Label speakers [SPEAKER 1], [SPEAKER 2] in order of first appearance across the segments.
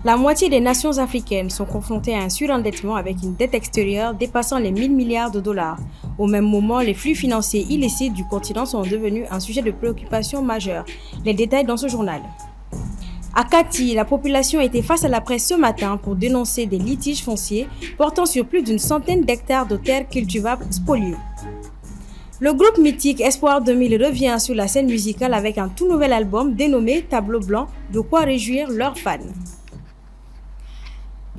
[SPEAKER 1] La moitié des nations africaines sont confrontées à un surendettement avec une dette extérieure dépassant les 1000 milliards de dollars. Au même moment, les flux financiers illicites du continent sont devenus un sujet de préoccupation majeur. Les détails dans ce journal. À Kati, la population était face à la presse ce matin pour dénoncer des litiges fonciers portant sur plus d'une centaine d'hectares de terres cultivables spoliées. Le groupe mythique Espoir 2000 revient sur la scène musicale avec un tout nouvel album dénommé Tableau Blanc, de quoi réjouir leurs fans.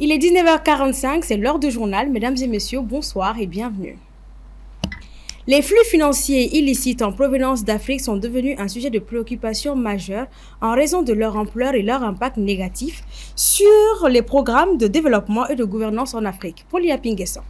[SPEAKER 1] Il est 19h45, c'est l'heure du journal. Mesdames et messieurs, bonsoir et bienvenue. Les flux financiers illicites en provenance d'Afrique sont devenus un sujet de préoccupation majeure en raison de leur ampleur et leur impact négatif sur les programmes de développement et de gouvernance en Afrique. Paulia Pinguesson.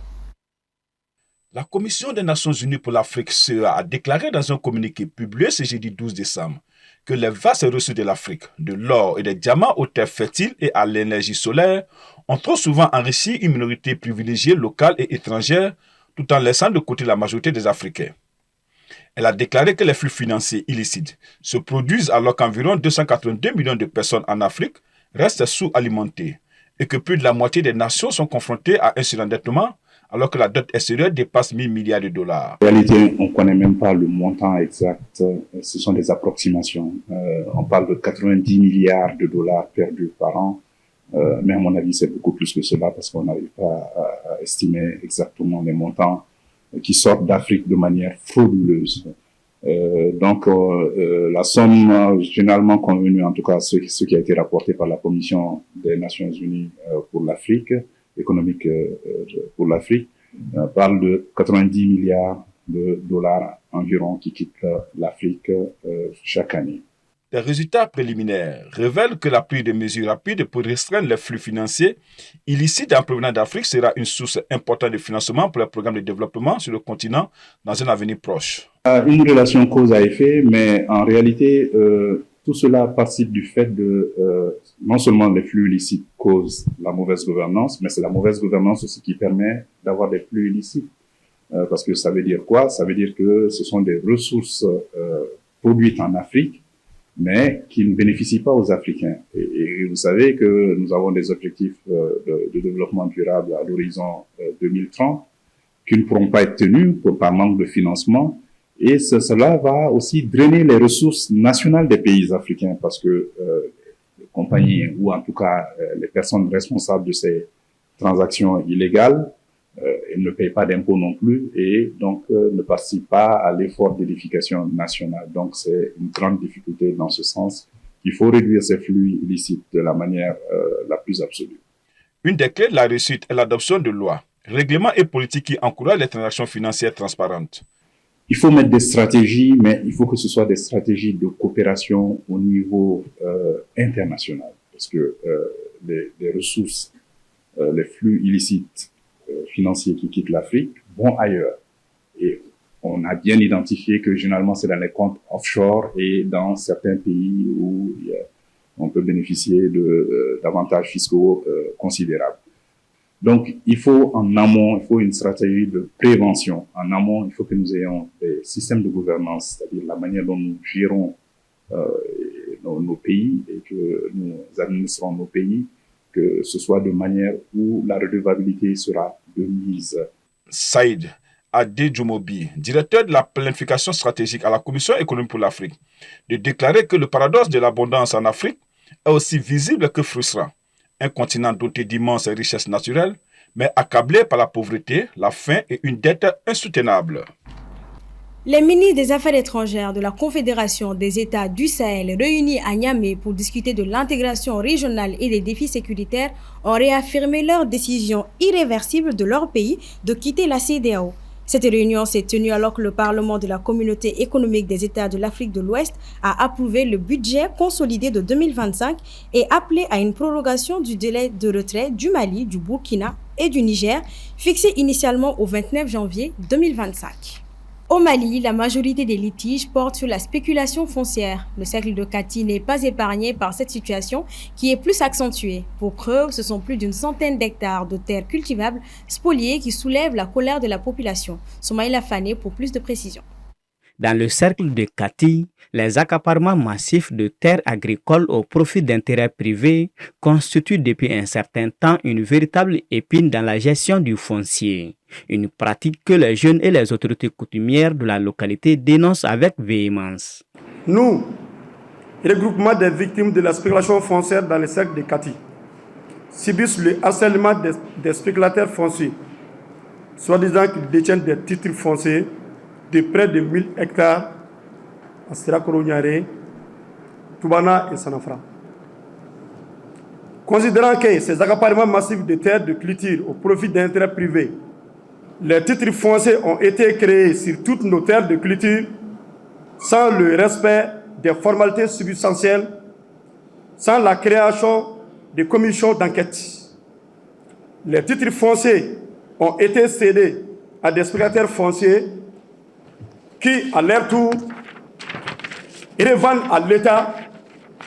[SPEAKER 2] La Commission des Nations Unies pour l'Afrique CEA a déclaré dans un communiqué publié ce jeudi 12 décembre que les vastes ressources de l'Afrique, de l'or et des diamants aux terres fertiles et à l'énergie solaire, ont trop souvent enrichi une minorité privilégiée locale et étrangère tout en laissant de côté la majorité des Africains. Elle a déclaré que les flux financiers illicites se produisent alors qu'environ 282 millions de personnes en Afrique restent sous-alimentées et que plus de la moitié des nations sont confrontées à un surendettement alors que la dette extérieure dépasse 1000 milliards de dollars.
[SPEAKER 3] En réalité, on ne connaît même pas le montant exact. Ce sont des approximations. On parle de 90 milliards de dollars perdus par an. Mais à mon avis, c'est beaucoup plus que cela parce qu'on n'arrive pas à estimer exactement les montants qui sortent d'Afrique de manière frauduleuse. Donc, la somme généralement convenue, en tout cas ce qui a été rapporté par la Commission des Nations Unies pour l'Afrique, économique pour l'Afrique, parle de 90 milliards de dollars environ qui quittent l'Afrique chaque année.
[SPEAKER 2] Les résultats préliminaires révèlent que la prise de mesures rapides pour restreindre les flux financiers illicites en provenance d'Afrique sera une source importante de financement pour les programmes de développement sur le continent dans un avenir proche.
[SPEAKER 3] Une relation cause à effet, mais en réalité, tout cela participe du fait de non seulement les flux illicites causent la mauvaise gouvernance, mais c'est la mauvaise gouvernance aussi qui permet d'avoir des flux illicites. Parce que ça veut dire quoi? Ça veut dire que ce sont des ressources produites en Afrique, mais qui ne bénéficient pas aux Africains. Et vous savez que nous avons des objectifs de développement durable à l'horizon 2030 qui ne pourront pas être tenus par manque de financement. Et cela va aussi drainer les ressources nationales des pays africains parce que les compagnies, ou en tout cas les personnes responsables de ces transactions illégales, elles ne payent pas d'impôts non plus et donc ne participent pas à l'effort d'édification nationale. Donc c'est une grande difficulté dans ce sens. Il faut réduire ces flux illicites de la manière la plus absolue.
[SPEAKER 2] Une des clés de la réussite est l'adoption de lois, règlements et politiques qui encouragent les transactions financières transparentes.
[SPEAKER 3] Il faut mettre des stratégies, mais il faut que ce soit des stratégies de coopération au niveau international. Parce que les ressources, les flux illicites financiers qui quittent l'Afrique vont ailleurs. Et on a bien identifié que généralement c'est dans les comptes offshore et dans certains pays où on peut bénéficier d'avantages fiscaux considérables. Donc, il faut en amont, il faut une stratégie de prévention. En amont, il faut que nous ayons des systèmes de gouvernance, c'est-à-dire la manière dont nous gérons nos pays et que nous administrons nos pays, que ce soit de manière où la redevabilité sera de mise.
[SPEAKER 2] Saïd Adedjoumobi, directeur de la planification stratégique à la Commission économique pour l'Afrique, de déclarer que le paradoxe de l'abondance en Afrique est aussi visible que frustrant. Un continent doté d'immenses richesses naturelles, mais accablé par la pauvreté, la faim et une dette insoutenable.
[SPEAKER 1] Les ministres des Affaires étrangères de la Confédération des États du Sahel réunis à Niamey pour discuter de l'intégration régionale et des défis sécuritaires ont réaffirmé leur décision irréversible de leur pays de quitter la CEDEAO. Cette réunion s'est tenue alors que le Parlement de la Communauté économique des États de l'Afrique de l'Ouest a approuvé le budget consolidé de 2025 et appelé à une prorogation du délai de retrait du Mali, du Burkina et du Niger, fixé initialement au 29 janvier 2025. Au Mali, la majorité des litiges portent sur la spéculation foncière. Le cercle de Kati n'est pas épargné par cette situation qui est plus accentuée. Pour preuve, ce sont plus d'une centaine d'hectares de terres cultivables spoliées qui soulèvent la colère de la population. Soumaïla Fane pour plus de précisions.
[SPEAKER 4] Dans le cercle de Kati, les accaparements massifs de terres agricoles au profit d'intérêts privés constituent depuis un certain temps une véritable épine dans la gestion du foncier. Une pratique que les jeunes et les autorités coutumières de la localité dénoncent avec véhémence.
[SPEAKER 5] Nous, regroupement des victimes de la spéculation foncière dans le cercle de Kati, subissent le harcèlement des spéculateurs fonciers, soi-disant qu'ils détiennent des titres fonciers de près de 1000 hectares à Sirakoro-Niaré, Toubana et Sanafra. Considérant que ces accaparements massifs de terres de culture au profit d'intérêts privés, les titres fonciers ont été créés sur toutes nos terres de culture sans le respect des formalités substantielles, sans la création de commissions d'enquête. Les titres fonciers ont été cédés à des spéculateurs fonciers qui, à leur tour, revendent à l'État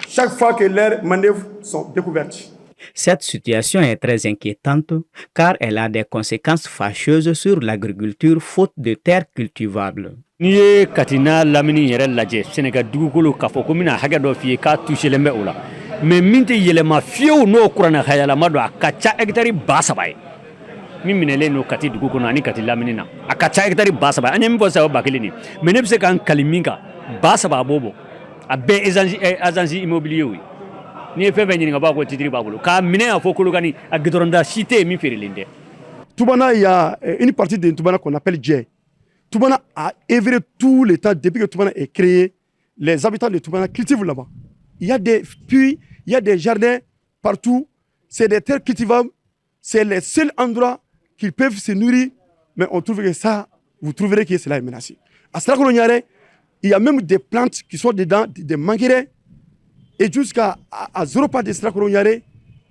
[SPEAKER 5] chaque fois que leurs manœuvres sont découvertes.
[SPEAKER 4] Cette situation est très inquiétante car elle a des conséquences fâcheuses sur l'agriculture faute de terres cultivables.
[SPEAKER 6] N'i ye Katina lamini yɛrɛ lajɛ Sénégal dugukolo k'a fɔ ko mina hakɛ dɔ f'i ye k'a touchelen bɛ o la mais min tɛ yɛlɛma fiyewu n'o kuranɛ hayɛlɛma don a ka ca hectare 3,000 ye min minɛlen no Kati dugu kɔnɔ ani Kati lamini na a ka ca hectare 3,000 an ye min fɔ sisan o 1000 nin mais ne bɛ se k'an kali min kan 3,000 a b'o bɔ a bɛɛ agence immobilier ye n'i ye fɛn fɛn ɲininka b'a ko titre b'a bolo k'a minɛ a fɔ Kolokani a goudronda si tɛ yen min feerelen tɛ.
[SPEAKER 5] Toubana, il y a une partie de Toubana qu'on appelle Djé. Toubana a œuvré tout le temps depuis que Toubana est créé. Les habitants de Toubana cultivent là-bas. Il y a des puits, il y a des jardins partout. C'est des terres cultivables. C'est les seuls endroits qu'ils peuvent se nourrir. Mais on trouve que ça, vous trouverez que cela est menacé. À Sirakoro-Niaré, il y a même des plantes qui sont dedans, des manguerets. Et jusqu'à 0 pas de Sirakoro-Niaré,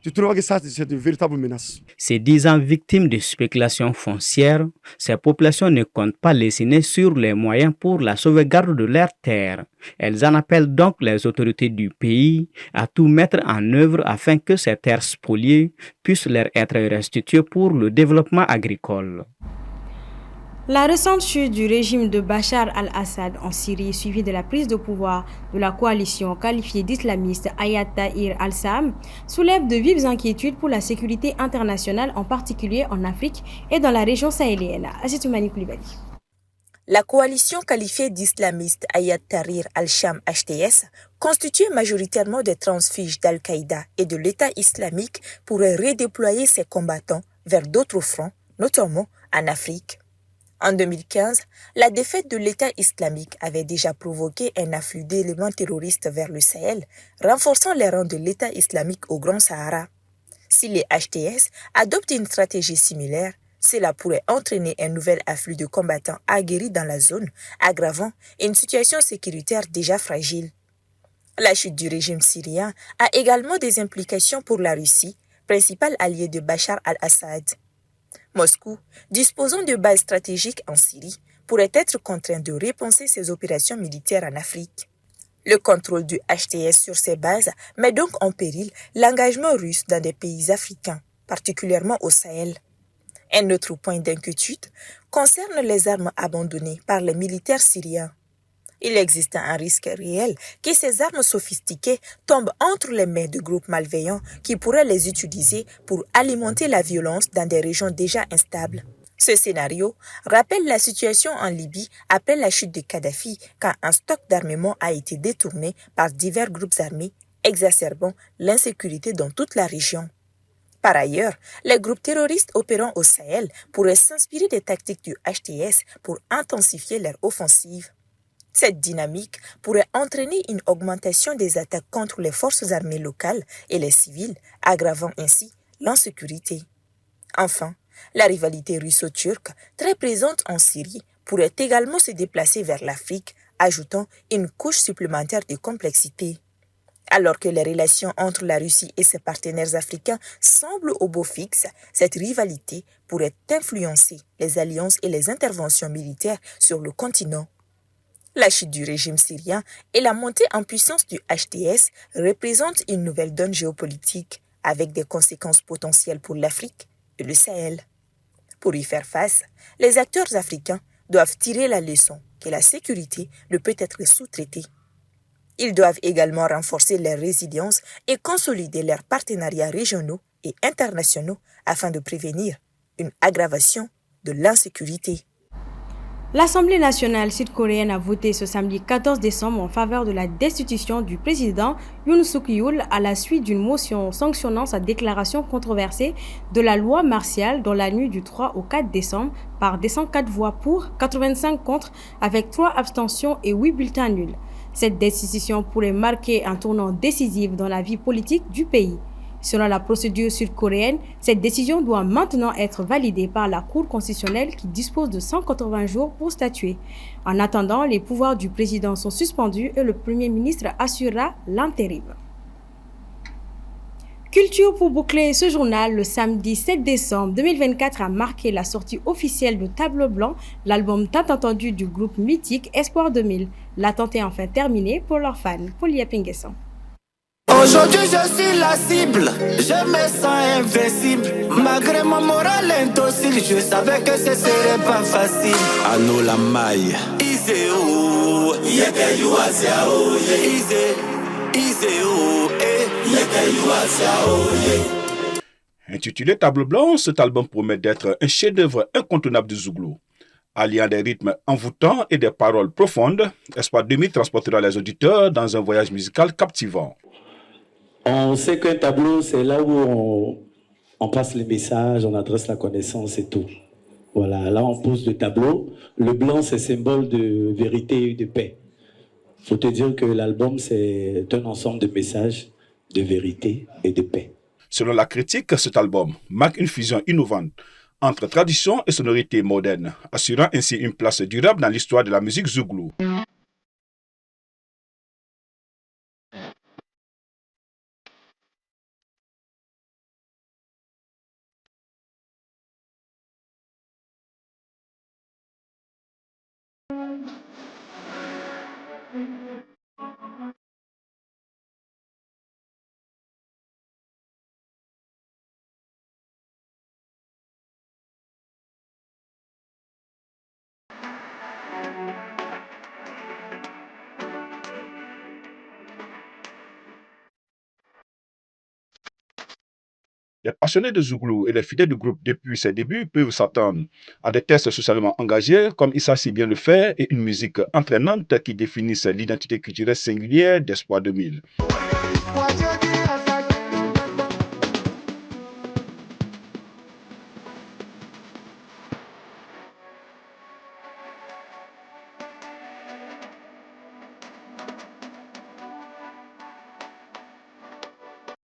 [SPEAKER 5] tu trouveras que ça, c'est une véritable menace.
[SPEAKER 4] Ces 10 ans victimes de spéculation foncière, ces populations ne comptent pas lésiner sur les moyens pour la sauvegarde de leurs terres. Elles en appellent donc les autorités du pays à tout mettre en œuvre afin que ces terres spoliées puissent leur être restituées pour le développement agricole.
[SPEAKER 1] La récente chute du régime de Bachar al-Assad en Syrie, suivie de la prise de pouvoir de la coalition qualifiée d'islamiste Hayat Tahrir al-Sham, soulève de vives inquiétudes pour la sécurité internationale, en particulier en Afrique et dans la région sahélienne. Assitoumani Koulibaly.
[SPEAKER 7] La coalition qualifiée d'islamiste Hayat Tahrir al-Sham HTS, constituée majoritairement des transfuges d'Al-Qaïda et de l'État islamique, pourrait redéployer ses combattants vers d'autres fronts, notamment en Afrique. En 2015, la défaite de l'État islamique avait déjà provoqué un afflux d'éléments terroristes vers le Sahel, renforçant les rangs de l'État islamique au Grand Sahara. Si les HTS adoptent une stratégie similaire, cela pourrait entraîner un nouvel afflux de combattants aguerris dans la zone, aggravant une situation sécuritaire déjà fragile. La chute du régime syrien a également des implications pour la Russie, principal allié de Bachar al-Assad. Moscou, disposant de bases stratégiques en Syrie, pourrait être contraint de repenser ses opérations militaires en Afrique. Le contrôle du HTS sur ces bases met donc en péril l'engagement russe dans des pays africains, particulièrement au Sahel. Un autre point d'inquiétude concerne les armes abandonnées par les militaires syriens. Il existe un risque réel que ces armes sophistiquées tombent entre les mains de groupes malveillants qui pourraient les utiliser pour alimenter la violence dans des régions déjà instables. Ce scénario rappelle la situation en Libye après la chute de Kadhafi, quand un stock d'armement a été détourné par divers groupes armés, exacerbant l'insécurité dans toute la région. Par ailleurs, les groupes terroristes opérant au Sahel pourraient s'inspirer des tactiques du HTS pour intensifier leur offensive. Cette dynamique pourrait entraîner une augmentation des attaques contre les forces armées locales et les civils, aggravant ainsi l'insécurité. Enfin, la rivalité russo-turque, très présente en Syrie, pourrait également se déplacer vers l'Afrique, ajoutant une couche supplémentaire de complexité. Alors que les relations entre la Russie et ses partenaires africains semblent au beau fixe, cette rivalité pourrait influencer les alliances et les interventions militaires sur le continent. La chute du régime syrien et la montée en puissance du HTS représentent une nouvelle donne géopolitique, avec des conséquences potentielles pour l'Afrique et le Sahel. Pour y faire face, les acteurs africains doivent tirer la leçon que la sécurité ne peut être sous-traitée. Ils doivent également renforcer leur résilience et consolider leurs partenariats régionaux et internationaux afin de prévenir une aggravation de l'insécurité.
[SPEAKER 1] L'Assemblée nationale sud-coréenne a voté ce samedi 14 décembre en faveur de la destitution du président Yoon Suk-yeol à la suite d'une motion sanctionnant sa déclaration controversée de la loi martiale dans la nuit du 3 au 4 décembre par 204 voix pour, 85 contre, avec 3 abstentions et 8 bulletins nuls. Cette décision pourrait marquer un tournant décisif dans la vie politique du pays. Selon la procédure sud-coréenne, cette décision doit maintenant être validée par la Cour constitutionnelle qui dispose de 180 jours pour statuer. En attendant, les pouvoirs du président sont suspendus et le Premier ministre assurera l'intérim. Culture pour boucler ce journal, le samedi 7 décembre 2024 a marqué la sortie officielle de Tableau Blanc, l'album tant attendu du groupe mythique Espoir 2000. L'attente est enfin terminée pour leurs fans. Paulia Pinguesson.
[SPEAKER 8] Aujourd'hui je suis la cible, je me sens invincible. Malgré mon moral indocile, je savais que ce serait pas facile. À nous la maille. Easy oh, yeah you are oh yeah. Easy oh, yeah you are oh yeah.
[SPEAKER 2] Intitulé Tableau Blanc, cet album promet d'être un chef-d'œuvre incontournable de Zouglou. Alliant des rythmes envoûtants et des paroles profondes, Espoir 2000 transportera les auditeurs dans un voyage musical captivant.
[SPEAKER 9] On sait qu'un tableau, c'est là où on passe les messages, on adresse la connaissance et tout. Voilà, là on pose le tableau. Le blanc, c'est symbole de vérité et de paix. Il faut te dire que l'album, c'est un ensemble de messages de vérité et de paix.
[SPEAKER 2] Selon la critique, cet album marque une fusion innovante entre tradition et sonorité moderne, assurant ainsi une place durable dans l'histoire de la musique zouglou. Les passionnés de Zouglou et les fidèles du groupe depuis ses débuts peuvent s'attendre à des tests socialement engagés, comme il sait si bien le faire, et une musique entraînante qui définisse l'identité culturelle singulière d'Espoir 2000.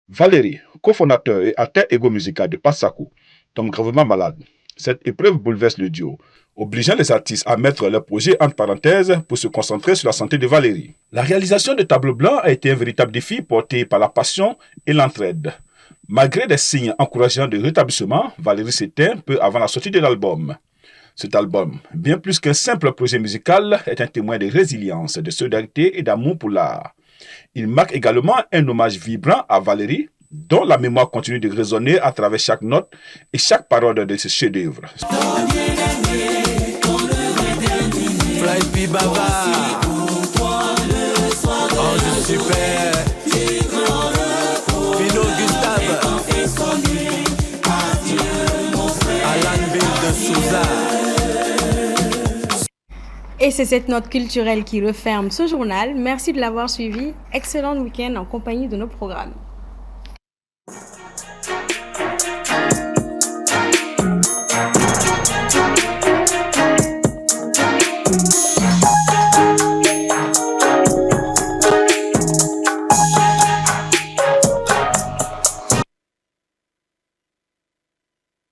[SPEAKER 2] Valérie, cofondateur et alter ego musical de Passaco, tombe gravement malade. Cette épreuve bouleverse le duo, obligeant les artistes à mettre leur projet entre parenthèses pour se concentrer sur la santé de Valérie. La réalisation de Tableau Blanc a été un véritable défi porté par la passion et l'entraide. Malgré des signes encourageants de rétablissement, Valérie s'éteint peu avant la sortie de l'album. Cet album, bien plus qu'un simple projet musical, est un témoin de résilience, de solidarité et d'amour pour l'art. Il marque également un hommage vibrant à Valérie, dont la mémoire continue de résonner à travers chaque note et chaque parole de ce chef-d'œuvre.
[SPEAKER 1] Et c'est cette note culturelle qui referme ce journal. Merci de l'avoir suivi. Excellent week-end en compagnie de nos programmes.